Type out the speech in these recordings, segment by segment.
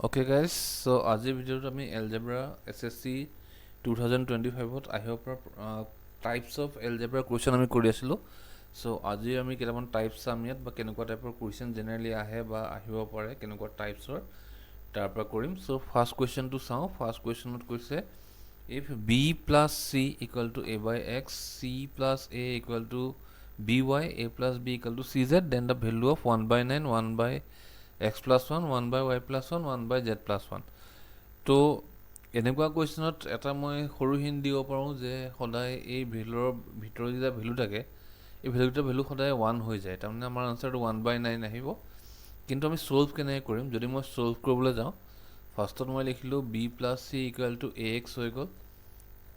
Okay guys, so আজিৰ ভিডিঅ'ত আমি এলজেব্ৰা SSC 2025ত আহিব পৰা টাইপছ অফ এলজেব্ৰা কুৱেশ্যন আমি কৰি আছিলোঁ। সো আজি আমি কেইটামান টাইপছ চাম ইয়াত বা কেনেকুৱা টাইপৰ কুৱেশ্যন জেনেৰেলি আহে বা আহিব পাৰে কেনেকুৱা টাইপছৰ তাৰ পৰা কৰিম। সো ফাৰ্ষ্ট কুৱেশ্যনটো চাওঁ। ফাৰ্ষ্ট কুৱেশ্যনত কৈছে if b plus c equal to a by x, c plus a equal to by, a plus b equal to cz, then the value of 1 by 9, 1 by x plus 1, 1 by y plus 1, 1 by z plus 1. তো এনেকুৱা কুৱেশ্যনত এটা মই সৰু hint দিব পাৰোঁ যে সদায় এই ভেলুৰ ভিতৰত যেতিয়া ভেলু থাকে এই ভেলুটোৰ ভেলু সদায় 1 হৈ যায়, তাৰমানে আমাৰ আনচাৰটো 1 by 9 আহিব। কিন্তু আমি সলভ কেনেকৈ কৰিম? যদি মই সলভ কৰিবলৈ যাওঁ, ফাৰ্ষ্টত মই লিখিলোঁ b plus c equal to ax হৈ গ'ল।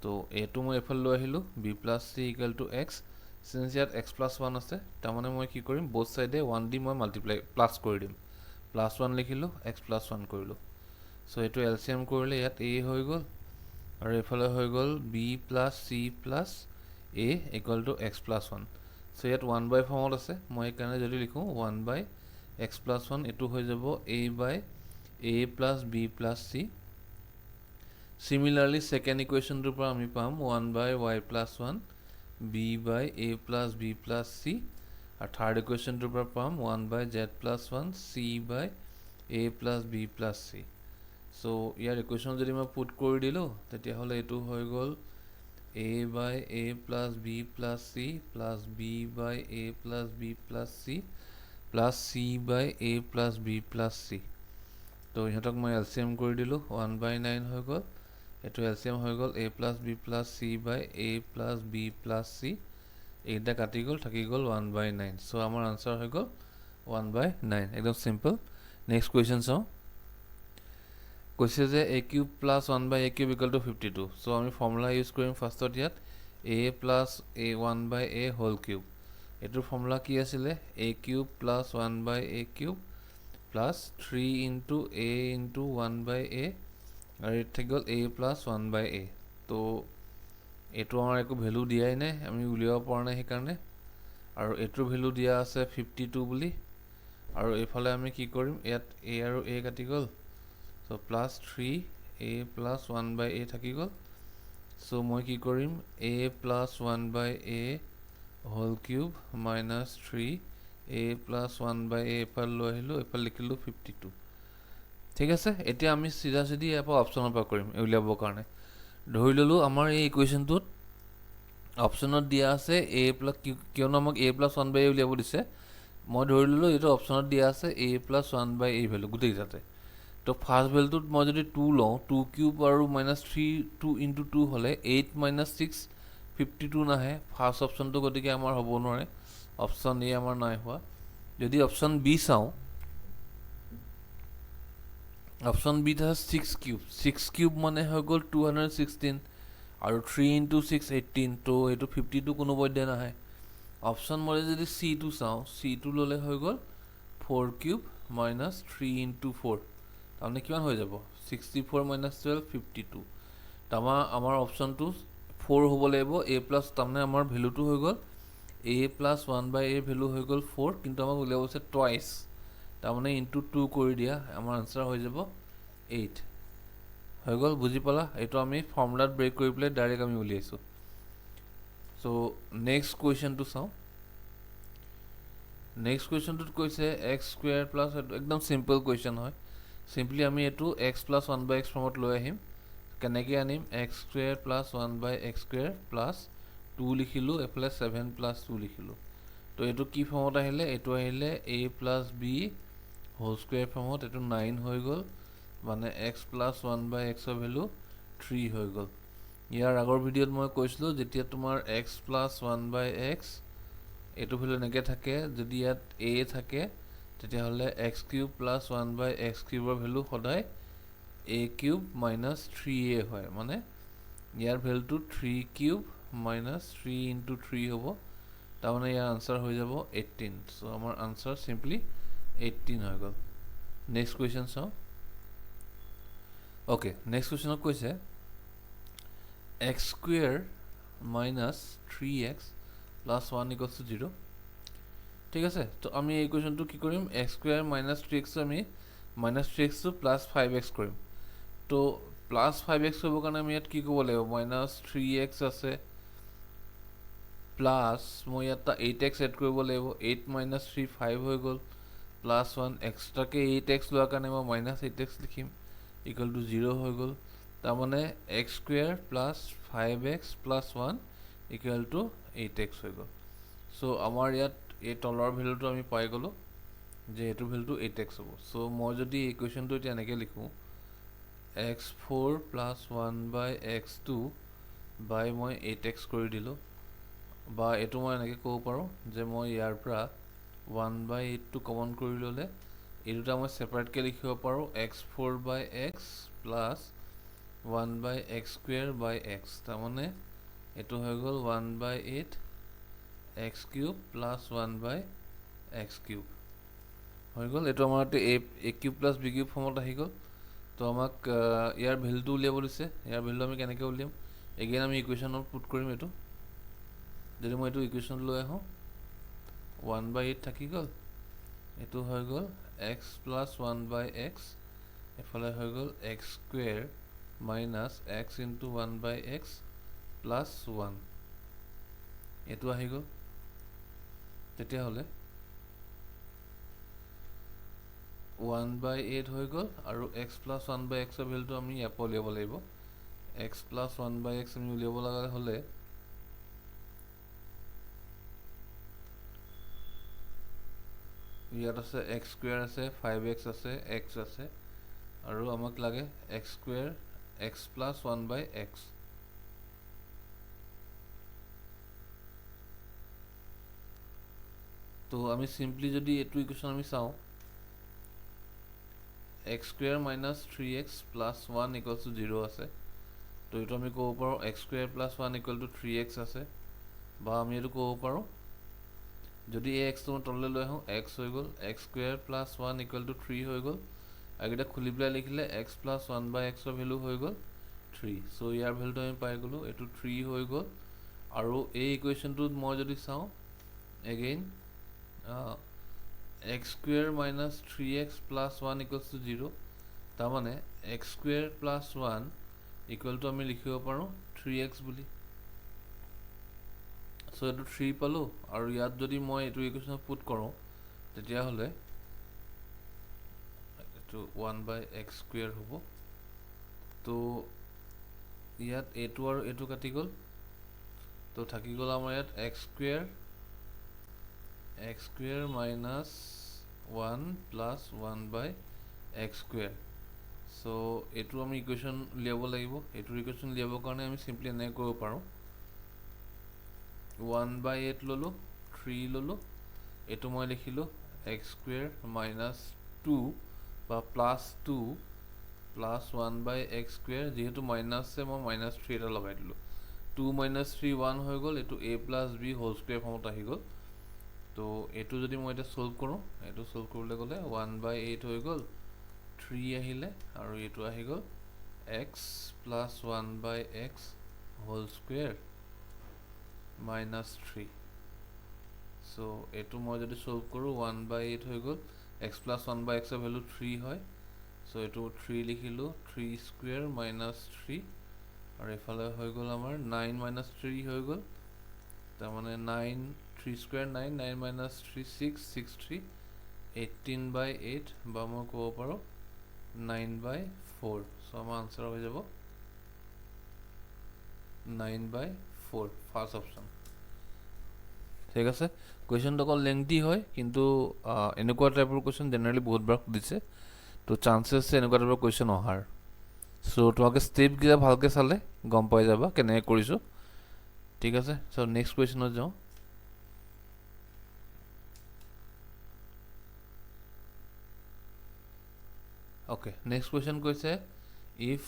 তো এইটো মই এইফালে লৈ আহিলোঁ b plus c equal to x, signs ইয়াত x plus 1 আছে, তাৰমানে মই কি কৰিম both side 1 দি মই মাল্টিপ্লাই প্লাছ কৰি দিম। প্লাছ 1 লিখিলোঁ, x প্লাছ 1 কৰিলোঁ। সো এইটো এলচিএম কৰিলে ইয়াত a হৈ গ'ল আৰু এইফালে হৈ গ'ল b plus c plus a equal to x plus 1। So ইয়াত 1 বাই ফৰ্মত আছে, মই সেইকাৰণে যদি লিখোঁ 1 বাই x প্লাছ 1, এইটো হৈ যাব a by a plus b plus c। Similarly, second ইকুৱেশ্যনটোৰ পৰা আমি পাম 1 by y plus 1, b by a plus b plus c, আৰু থাৰ্ড ইকুৱেশ্যনটোৰ পৰা পাম 1 by z plus 1, c by a plus b plus c। So ইয়াৰ equation যদি মই পুট কৰি দিলোঁ তেতিয়াহ'লে এইটো হৈ গ'ল a by a plus b plus c plus b by a plus b plus c plus c by a plus b plus c। তো ইহঁতক মই এলচিএম কৰি দিলোঁ, 1 বাই 9 হৈ গ'ল, এইটো এলচিএম হৈ গ'ল a plus b plus c by a plus b plus c, এইটা কাটি গ'ল, থাকি গ'ল 1 বাই 9। সো আমাৰ আনচাৰ হৈ গ'ল 1 বাই 9, একদম সিম্পল। নেক্সট কুৱেশ্যন চাওঁ। কৈছে যে a cube plus 1 by a cube equal to 52। So আমি ফৰ্মুলা ইউজ কৰিম ফাৰ্ষ্টত ইয়াত a plus a 1 by a whole cube. এইটোৰ ফৰ্মুলা কি আছিলে? a cube plus 1 by a cube plus 3 into a into 1 by a, আৰু এইটো থাকি গ'ল a প্লাছ 1 বাই a। তো এইটো আমাৰ একো ভেলু দিয়াই নাই, আমি উলিয়াব পৰা নাই সেইকাৰণে, আৰু এইটোৰ ভেলু দিয়া আছে 52 বুলি। আৰু এইফালে আমি কি কৰিম, ইয়াত a আৰু a কাটি গ'ল, so plus 3 a plus 1 by a থাকি গ'ল। সো মই কি কৰিম, a plus 1 by a whole cube minus 3 a plus 1 by a এইফালে লৈ আহিলোঁ, এইফালে লিখিলোঁ 52। ঠিক আছে, এতিয়া আমি চিধা চিধি ইয়াৰ পৰা অপশ্যনৰ পৰা কৰিম উলিয়াবৰ কাৰণে। ধৰি ল'লোঁ আমাৰ এই ইকুৱেশ্যনটোত অপশ্যনত দিয়া আছে a প্লাছ, কিয়নো আমাক a প্লাছ 1 বাই a উলিয়াব দিছে, মই ধৰি ল'লোঁ এইটো অপশ্যনত দিয়া আছে a plus 1 by a value গোটেইকেইটাতে। তো ফাৰ্ষ্ট ভেলুটোত মই যদি 2 লওঁ, 2 কিউব আৰু মাইনাছ 3 2 ইনটু 2 হ'লে 8 মাইনাছ 6 52 নাহে ফাৰ্ষ্ট অপশ্যনটো, গতিকে আমাৰ হ'ব নোৱাৰে, অপশ্যন এ আমাৰ নাই হোৱা। যদি অপশ্যন বি চাওঁ, অপশ্যন বিত আছে 6 কিউব, 6 কিউব মানে হৈ গ'ল 216, আৰু 3 ইনটু 6 18, তো এইটো 52 কোনোপধ্যে নাহে। অপশ্যন মই যদি চিটো চাওঁ, চিটো ল'লে হৈ গ'ল 4 কিউব মাইনাছ 3 ইনটু 4, তাৰমানে কিমান হৈ যাব 64 মাইনাছ 12 52। তাৰমানে আমাৰ অপশ্যনটো 4 হ'ব লাগিব, a প্লাছ, তাৰমানে আমাৰ ভেলুটো হৈ গ'ল a plus 1 by a value হৈ গ'ল 4, কিন্তু আমাক উলিয়াব আছে টুৱাইছ, তাৰমানে ইনটু 2 কৰি দিয়া, আমাৰ আনচাৰ হৈ যাব 8 হৈ গ'ল। বুজি পালা? এইটো আমি ফৰ্মুলাত ব্ৰেক কৰি পেলাই ডাইৰেক্ট আমি উলিয়াইছোঁ। সো নেক্সট কুৱেশ্যনটো চাওঁ। নেক্সট কুৱেশ্যনটোত কৈছে এক্স স্কুৱেৰ প্লাছ, একদম চিম্পল কুৱেশ্যন হয়, চিম্পলি আমি এইটো এক্স প্লাছ 1 বাই এক্স ফৰ্মত লৈ আহিম। কেনেকৈ আনিম? এক্স স্কুৱেৰ প্লাছ 1 বাই এক্স স্কুৱেৰ প্লাছ 2 লিখিলোঁ, এইফালে 7 প্লাছ 2 লিখিলোঁ। তো এইটো কি ফৰ্মত আহিলে? এইটো আহিলে a plus b whole square ফৰ্মত, এইটো 9 হৈ গ'ল, মানে এক্স প্লাছ 1 বাই এক্সৰ ভেলু 3 হৈ গ'ল। ইয়াৰ আগৰ ভিডিঅ'ত মই কৈছিলোঁ যেতিয়া তোমাৰ এক্স প্লাছ 1 বাই এক্স এইটো ভেলু এনেকৈ থাকে, যদি ইয়াত a থাকে তেতিয়াহ'লে এক্স কিউব প্লাছ 1 বাই এক্স কিউবৰ ভেলু সদায় a কিউব মাইনাছ 3a হয়, মানে ইয়াৰ ভেলুটো 3 কিউব মাইনাছ 3 ইনটু 3 হ'ব, তাৰমানে ইয়াৰ আনচাৰ হৈ যাব 18। চ' আমাৰ আনচাৰ চিম্পলি 18 হৈ গ'ল। নেক্সট কুৱেশ্যন চাওঁ। অ'কে, নেক্সট কুৱেশ্যনত কৈছে x square minus 3x plus 1 equals to 0। ঠিক আছে, তো আমি এই কুৱেশ্যনটো কি কৰিম, এক্স স্কুৱেৰ মাইনাছ 3x আমি মাইনাছ 3x প্লাছ 5x কৰিম তো প্লাছ 5x কৰিবৰ কাৰণে আমি ইয়াত কি ক'ব লাগিব মাইনাছ 3x আছে প্লাছ মই ইয়াত 8x এড কৰিব লাগিব 8 মাইনাছ 3 5 হৈ গ'ল প্লাছ 1 এক্সট্ৰাকৈ 8x লোৱাৰ কাৰণে মই মাইনাছ 8x লিখিম ইকুৱেল টু 0 হৈ গ'ল তাৰমানে x square plus 5x plus 1 equal to 8x হৈ গ'ল চ' আমাৰ ইয়াত এই তলৰ ভেলুটো আমি পাই গ'লোঁ যে এইটো ভেলুটো 8x হ'ব চ' মই যদি এই ইকুৱেশ্যনটো এতিয়া এনেকৈ লিখোঁ x4 প্লাছ 1/x2 বাই মই 8x কৰি দিলোঁ বা এইটো মই এনেকৈ ক'ব পাৰোঁ যে মই ইয়াৰ পৰা 1/8টো কমন কৰি ল'লে এই দুটা মই ছেপাৰেটকৈ লিখিব পাৰোঁ x4/x প্লাছ 1/x²/x তাৰমানে এইটো হৈ গ'ল 1/8 x³ প্লাছ 1/x³ হৈ গ'ল এইটো আমাৰ a³ প্লাছ b³ ফৰ্মত আহি গ'ল তো আমাক ইয়াৰ ভেলুটো উলিয়াব দিছে ইয়াৰ ভেলু আমি কেনেকৈ উলিয়াম এগেইন আমি ইকুৱেশ্যনত পুট কৰিম এইটো যদি মই এইটো ইকুৱেশ্যন লৈ আহোঁ 1/8 থাকি গ'ল এইটো হৈ গ'ল x প্লাছ 1/x এফালে হৈ গ'ল x² minus x into 1/x plus 1 এইটো আহি গ'ল তেতিয়াহ'লে 1/8 হৈ গ'ল আৰু x প্লাছ 1/xৰ ভেলুটো আমি ইয়াৰ পৰা উলিয়াব লাগিব x প্লাছ 1/x আমি উলিয়াব লগা হ'লে ইয়াত আছে x² আছে 5x আছে x আছে আৰু আমাক লাগে x² x প্লাছ 1/x তো আমি সিম্পলি যদি এইটো ইকুৱেশ্যন আমি চাওঁ x² minus 3x plus 1 equals to 0 আছে তো এইটো আমি ক'ব পাৰোঁ x² plus 1 equal to 3x আছে বা আমি এইটো ক'ব পাৰোঁ যদি এই এক্সটো মই তললৈ লৈ আহোঁ x হৈ গ'ল x² প্লাছ 1 ইকুৱেল টু 3 হৈ গ'ল আৰু এটা খুলি পেলাই লিখিলে x প্লাছ 1/xৰ ভেলু হৈ গ'ল 3 চ' ইয়াৰ ভেলুটো আমি পাই গ'লোঁ এইটো 3 হৈ গ'ল আৰু এই ইকুৱেশ্যনটোত মই যদি চাওঁ again x² minus 3x plus 1 equals to 0 তাৰমানে x² প্লাছ 1 ইকুৱেল টু আমি লিখিব পাৰোঁ 3x বুলি চ' এইটো 3 পালোঁ আৰু ইয়াত যদি মই এইটো ইকুৱেশ্যনত পুট কৰোঁ তেতিয়াহ'লে এইটো 1/x² হ'ব তো ইয়াত এইটো আৰু এইটো কাটি গ'ল তো থাকি গ'ল আমাৰ ইয়াত x² মাইনাছ 1 প্লাছ 1/x² চ' এইটো আমি ইকুৱেশ্যন উলিয়াব লাগিব এইটোৰ ইকুৱেশ্যন উলিয়াবৰ কাৰণে আমি চিম্পলি এনেকৈ কৰিব পাৰোঁ 1/8 ল'লোঁ 3 ল'লোঁ এইটো মই লিখিলোঁ x² মাইনাছ 2 বা প্লাছ 2 প্লাছ 1/x² যিহেতু মাইনাছ আছে মই মাইনাছ 3 এটা লগাই দিলোঁ 2 মাইনাছ 3 1 হৈ গ'ল এইটো a plus b whole square ফৰ্মত আহি গ'ল তো এইটো যদি মই এতিয়া ছল্ভ কৰোঁ এইটো ছল্ভ কৰিবলৈ গ'লে 1/8 হৈ গ'ল 3 আহিলে আৰু এইটো আহি গ'ল x plus 1/x whole square minus 3 so' এইটো মই যদি ছল্ভ কৰোঁ 1/8 হৈ গ'ল x প্লাছ 1/xৰ ভেলু 3 হয় চ' এইটো 3 লিখিলোঁ 3 স্কুৱেৰ মাইনাছ 3 আৰু এইফালে হৈ গ'ল আমাৰ 9 মাইনাছ 3 হৈ গ'ল তাৰমানে 9 3 স্কুৱেৰ 9 9 মাইনাছ 3 6 6 3 18/8 বা মই ক'ব পাৰোঁ 9/4 চ' আমাৰ আনচাৰ হৈ যাব 9/4 ফাৰ্ষ্ট অপশ্যন ঠিক আছে কুৱেশ্যনটো অকল লেংথি হয় কিন্তু এনেকুৱা টাইপৰ কুৱেশ্যন জেনেৰেলি বহুতবাৰ সুধিছে তো চান্সেছ আছে এনেকুৱা টাইপৰ কুৱেশ্যন অহাৰ চ' তোমালোকে ষ্টেপকেইটা ভালকৈ চালে গম পাই যাবা কেনেকৈ কৰিছোঁ ঠিক আছে চ' নেক্সট কুৱেশ্যনত যাওঁ অ'কে নেক্সট কুৱেশ্যন কৈছে if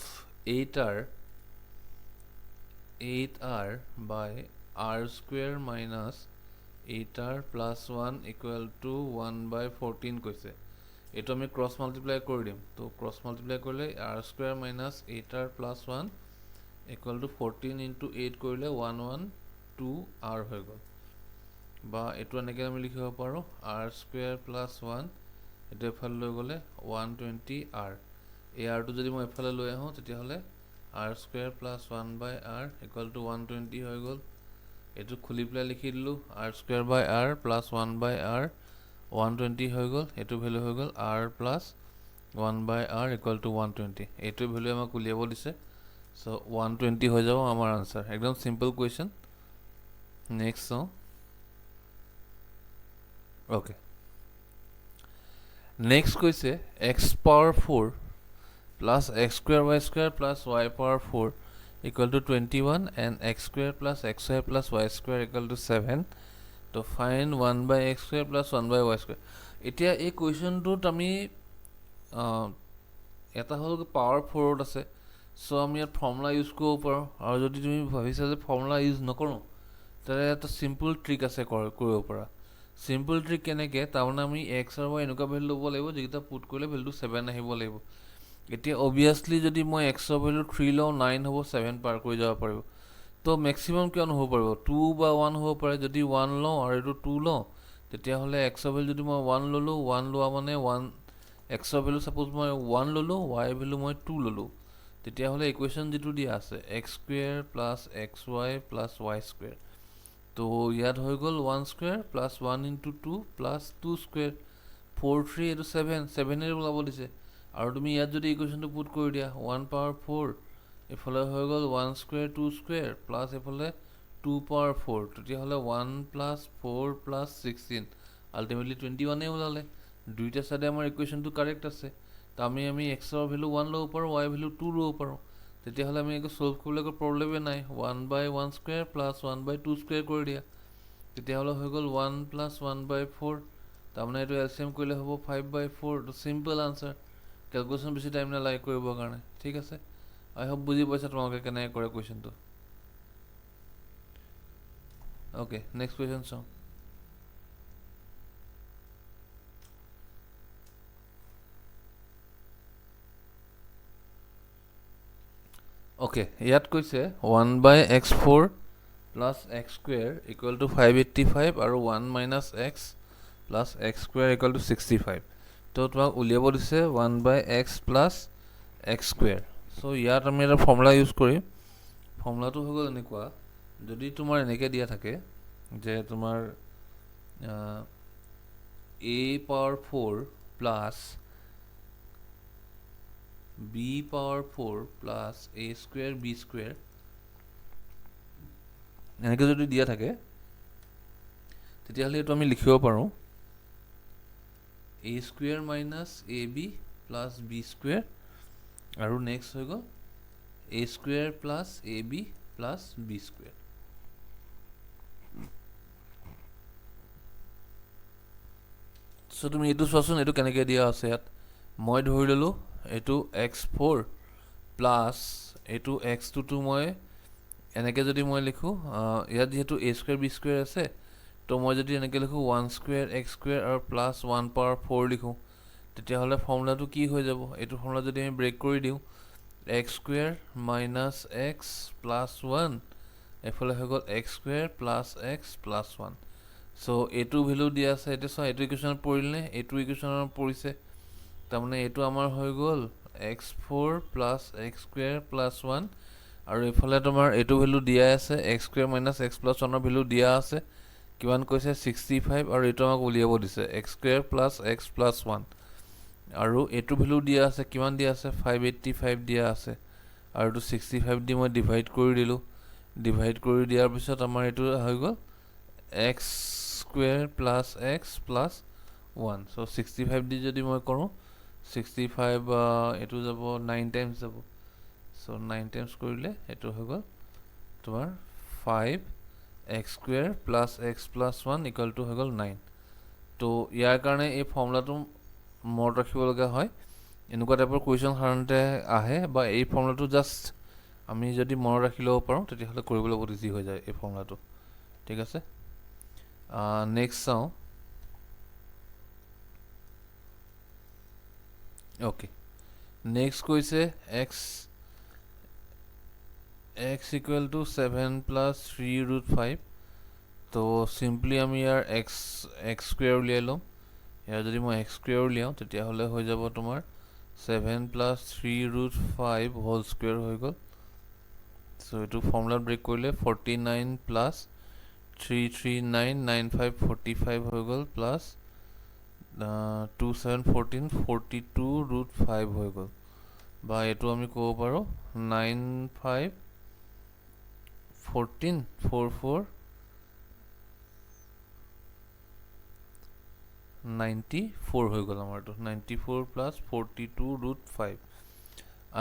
8r by r² minus 8r plus 1 equal to 1/14 কৈছে এইটো আমি ক্ৰছ মাল্টিপ্লাই কৰি দিম তো ক্ৰছ মাল্টিপ্লাই কৰিলে r² minus 8r plus 1 equal to 14 into 8 কৰিলে 112r হৈ গ'ল বা এইটো এনেকৈ আমি লিখিব পাৰোঁ r² প্লাছ 1 এটো এফালে লৈ গ'লে 120r এই r টো যদি মই এফালে লৈ আহো তেতিয়াহলে r² + 1/r = 120 হৈ গ'ল এটো খুলি পেলাই লিখি দিলো r² / r + 1/r 120 হৈ গ'ল এটো ভ্যালু হৈ গ'ল r + 1/r = 120 এটো ভ্যালু আমাক উলিয়াব দিছে সো 120 হৈ যাব আমাৰ আনসার একদম simple question next okay next কৈছে x power 4 plus x² y² plus y power 4 equal to 21 and x² plus xy plus y² equal to 7 to find 1/x² plus 1/y². এতিয়া এই কোৱেশ্চনটোত আমি এটা হল পাৱাৰ 4 আছে সো আমি ইয়াত formula use কৰিব পাৰো আৰু যদি তুমি ভাবিছা যে ফৰ্মুলা ইউজ নকৰো তাৰে এটা সিম্পল ট্ৰিক আছে কৰিব পাৰা সিম্পল ট্ৰিক কেনেকে তাৰমানে আমি x আৰু y এনেকুৱা ভ্যালু ল'ব লাগিব যেটা পুট কৰিলে ভ্যালুটো 7 আহিব লাগিব এতিয়া obviously যদি মই x ৰ ভ্যালু 3 লও 9 হ'ব 7 পাৰ কৰি যাব পাৰিব তো ম্যাক্সিমাম কিমান হ'ব পাৰিব 2 বা 1 হ'ব পাৰে যদি 1 লও আৰু এটো 2 লও তেতিয়া হলে x ৰ ভ্যালু যদি মই 1 ললো 1 লোৱা মানে 1 x ৰ ভ্যালু সাপোজ মই 1 ললো y ভ্যালু মই 2 ললো তেতিয়া হলে ইকুৱেশন যেটো দিয়া আছে x² + xy + y² তো ইয়াত হৈ গ'ল 1² + 1 * 2 + 2² 4 3 এটো 7 7 এর ওলাব দিছে আৰু তুমি ইয়াত যদি ইকুৱেশনটো পুট কৰি দিয়া 1 power 4 এফালে হৈ গ'ল 1² 2² প্লাস এফালে 2 power 4 তেতিয়া হলে 1 + 4 + 16 আলটিমেটলি 21 এ ওলালে দুইটা সাইডে আমাৰ ইকুৱেশনটো কাৰেক্ট আছে তো আমি x ৰ ভ্যালু 1 লব পাৰো y ভ্যালু 2 লব পাৰো তেতিয়া হলে আমি একো সলভ কৰিবলৈ একো প্ৰবলেমে নাই 1/1² + 1/2² কৰি দিয়া তেতিয়া হলে হৈ গ'ল 1 + 1/4 তাৰমানে এটো এলসিএম কৰিলে হ'ব 5/4 তো সিম্পল আনসাৰ ক্যালকুলেশন বেশি টাইম না লাগে কৰিব কাৰণে ঠিক আছে আই হোপ বুজি পাইছা তোমালোকে কেনে কৰে কোৱেশ্চনটো ওকে নেক্সট কোৱেশ্চন চাও ওকে ইয়াত কৈছে 1/x4 plus x² equal to 585 আৰু 1 - x plus x² equal to 65 তো তোমাক উলিয়াব দিছে 1/x plus x². সো ইয়াত আমি এটা ফৰ্মুলা ইউজ কৰিম ফৰ্মুলাটো হৈ গ'ল এনেকুৱা যদি তোমাৰ এনেকে দিয়া থাকে যে তোমাৰ a power 4 plus b power 4 plus a² b² এনেকে যদি দিয়া থাকে তেতিয়াহলে এটো আমি লিখিব পাৰো a² minus ab plus b² আৰু নেক্সট হৈ গ'ল a² plus ab plus b² so তুমি এটো চোৱাচোন এটো কেনেকে দিয়া আছে ইয়াত মই ধৰি ললো এটো x4 plus এটো x2 মই এনেকে যদি মই লিখো ইয়াত যেহেতু a² b² আছে তো মই যদি এনেকে লিখো 1² x² আৰু প্লাস 1 power 4 লিখো তেতিয়া হলে ফৰ্মুলাটো কি হৈ যাব এটো ফৰ্মুলা যদি আমি ব্ৰেক কৰি দিও x² minus x plus 1 এফালে হৈ গ'ল x² plus x plus 1 so এটো ভ্যালু দিয়া আছে এটো সো এটো ইকুৱেশনত পৰিলে এটো ইকুৱেশনত পৰিছে তাৰমানে এটো আমাৰ হৈ গ'ল x4 plus x² plus 1 আৰু এফালে তোমাৰ এটো ভ্যালু দিয়া আছে x² minus x plus 1 ৰ ভ্যালু দিয়া আছে কিমান কৈছে 65 আৰু এটো আমাক উলিয়াব দিছে x² plus x plus 1 আৰু এটো ভ্যালু দিয়া আছে কিমান দিয়া আছে 585 দিয়া আছে আৰু এটো 65 দি মই ডিভাইড কৰি দিলো ডিভাইড কৰি দিয়াৰ পিছত আমাৰ এটো হৈ গ'ল x² plus x plus 1 so 65 দি যদি মই কৰো 65 এটো যাব 9 টাইমস যাব so 9 টাইমস কৰিলে এটো হৈ গ'ল তোমাৰ 5x² plus x plus 1 equal to হৈ গ'ল 9 তো ইয়াৰ কাৰণে এই ফৰ্মুলাটো মনত ৰাখিব লগা হয় এনেকুৱা টাইপৰ কোৱেশ্চন সাধাৰণতে আহে বা এই ফৰ্মুলাটো জাস্ট আমি যদি মনত ৰাখি লব পাৰো তেতিয়াহলে কৰিবলৈ বহুত ইজি হৈ যায় এই ফৰ্মুলাটো ঠিক আছে নেক্সট চাও ওকে নেক্সট কৈছে x equal to 7 plus 3 root 5 তো সিম্পলি আমি ইয়াৰ x² উলিয়াই লম ইয়াৰ যদি মই x স্কুৱেৰ উলিয়াওঁ তেতিয়াহ'লে হৈ যাব তোমাৰ 7 + 3 √ 5 হোল স্কুৱেৰ হৈ গ'ল। সো এইটো ফৰ্মুলা ব্ৰেক কৰিলে 49 + 33995 45 হৈ গ'ল প্লাছ 2714 42 √ 5 হৈ গ'ল, বা এইটো আমি ক'ব পাৰোঁ 9514 44 94 হৈ গ'ল আমাৰটো 94 + 42 √ 5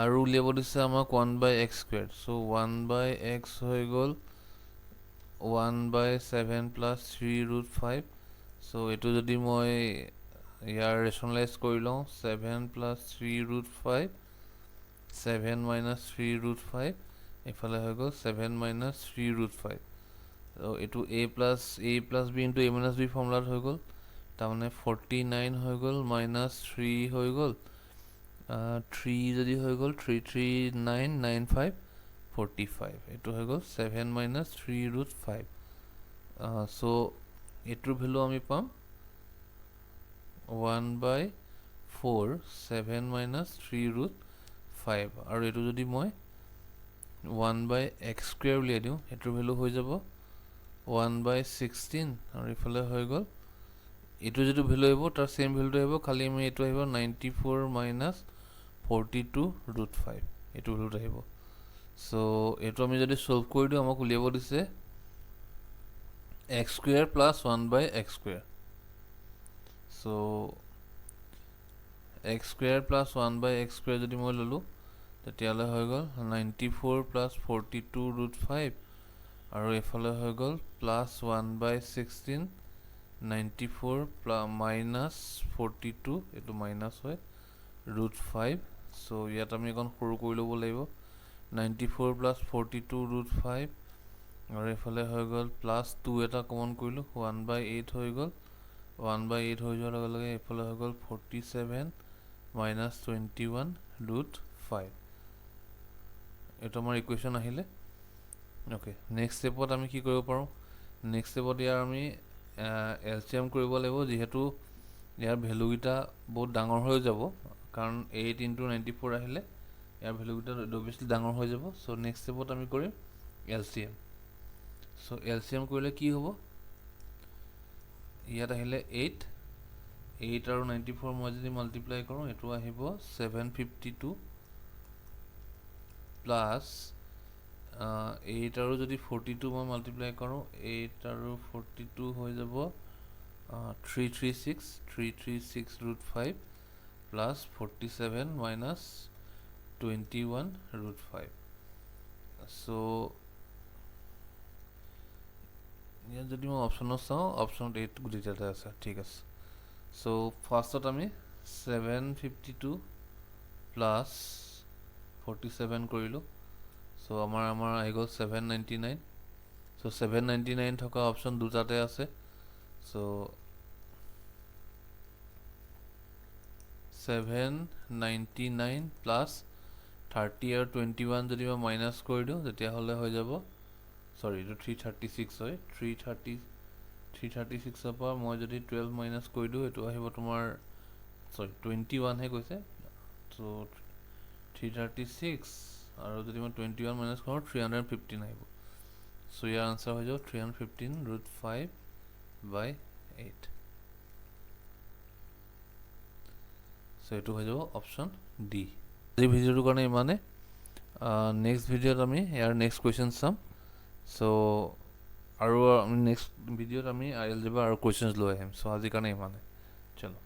আৰু উলিয়াব দিছে আমাক 1/x স্কুৱেৰ। সো 1/x হৈ গ'ল 1/7 + 3 √ 5। সো এইটো যদি মই ইয়াৰ ৰেচনেলাইজ কৰি লওঁ 7 + 3 √ 5 7 - 3 √ 5 এফালে হৈ গ'ল 7 - 3 √ 5। এইটো a + b * a - b ফৰ্মুলাত হৈ গ'ল, তাৰমানে 49 হৈ গ'ল -3 হৈ গ'ল 3 যদি হৈ গ'ল 33995 45 এইটো হৈ গ'ল 7 - 3 √ 5। সো এইটোৰ ভেলু আমি পাম 1/4 7 - 3 √ 5 আৰু এইটো যদি মই 1/x স্কুৱেৰ উলিয়াই দিওঁ এইটোৰ ভেলু হৈ যাব 1/16 আৰু ইফালে হৈ গ'ল এইটো যিটো ভেলু আহিব তাৰ সেম ভেলুটো আহিব, খালি আমি এইটো আহিব 94 - 42 √ 5 এইটো ভেলুটো আহিব। সো এইটো আমি যদি সলভ কৰি দিওঁ আমাক উলিয়াব দিছে x square + 1/x square. So x square + 1/x square যদি মই ল'লোঁ তেতিয়াহ'লে হৈ গ'ল 94 + 42 √ 5 আৰু এফালে হৈ গ'ল +1/16 94 - 42 এইটো মাইনাছ হয় √ 5। সো ইয়াত আমি এখন সৰু কৰি ল'ব লাগিব 94 + 42 √ 5 আৰু এফালে হৈ গ'ল +2 এটা কমন কৰিলোঁ 1/8 হৈ গ'ল 1/8 হৈ যোৱাৰ লগে লগে এফালে হৈ গ'ল 47 - 21 √ 5 এইটো আমাৰ ইকুৱেশ্যন আহিলে। অ'কে, নেক্সট ষ্টেপত আমি কি কৰিব পাৰোঁ, নেক্সট ষ্টেপত ইয়াৰ আমি এলচিএম কৰিব লাগিব, যিহেতু ইয়াৰ ভেলুকেইটা বহুত ডাঙৰ হৈ যাব, কাৰণ 8 × 94 আহিলে ইয়াৰ ভেলুকেইটা অভিয়াছলি ডাঙৰ হৈ যাব। সো নেক্সট ষ্টেপত আমি কৰিম এলচিএম। সো এলচিএম কৰিলে কি হ'ব, ইয়াত আহিলে 8 আৰু 94 মই যদি মাল্টিপ্লাই কৰোঁ এইটো আহিব 752 প্লাছ 8 আৰু যদি 42 মই মাল্টিপ্লাই কৰোঁ 8 আৰু 42 হৈ যাব 336 √ 5 প্লাছ 47 - 21 √ 5। সো ইয়াত যদি মই অপশ্যনত চাওঁ অপশ্যনত 8 গোটেইটাতে আছে, ঠিক আছে। সো ফাৰ্ষ্টত আমি 752 প্লাছ 47 কৰিলোঁ। সো আমাৰ আহি গ'ল 799। সো 799 থকা অপশ্যন দুটাতে আছে। সো 799 প্লাছ 30 আৰু 21 যদি মই মাইনাছ কৰি দিওঁ তেতিয়াহ'লে হৈ যাব, সৰি এইটো 336 হয়, 336ৰ পৰা মই যদি 12 মাইনাছ কৰি দিওঁ এইটো আহিব তোমাৰ 21 হে কৈছে। সো 336 আৰু যদি মই 21 মাইনাছ কৰোঁ 315 আহিব। সো ইয়াৰ আনচাৰ হৈ যাব 315 √ 5/8। সো এইটো হৈ যাব অপশ্যন ডি। এই ভিডিঅ'টোৰ কাৰণে ইমানে। নেক্সট ভিডিঅ'ত আমি ইয়াৰ নেক্সট কুৱেশ্যন চাম। সো আৰু নেক্সট ভিডিঅ'ত আমি এলজেব্ৰা আৰু কুৱেশ্যনছ লৈ আহিম। সো আজিৰ কাৰণে ইমানে, চলো।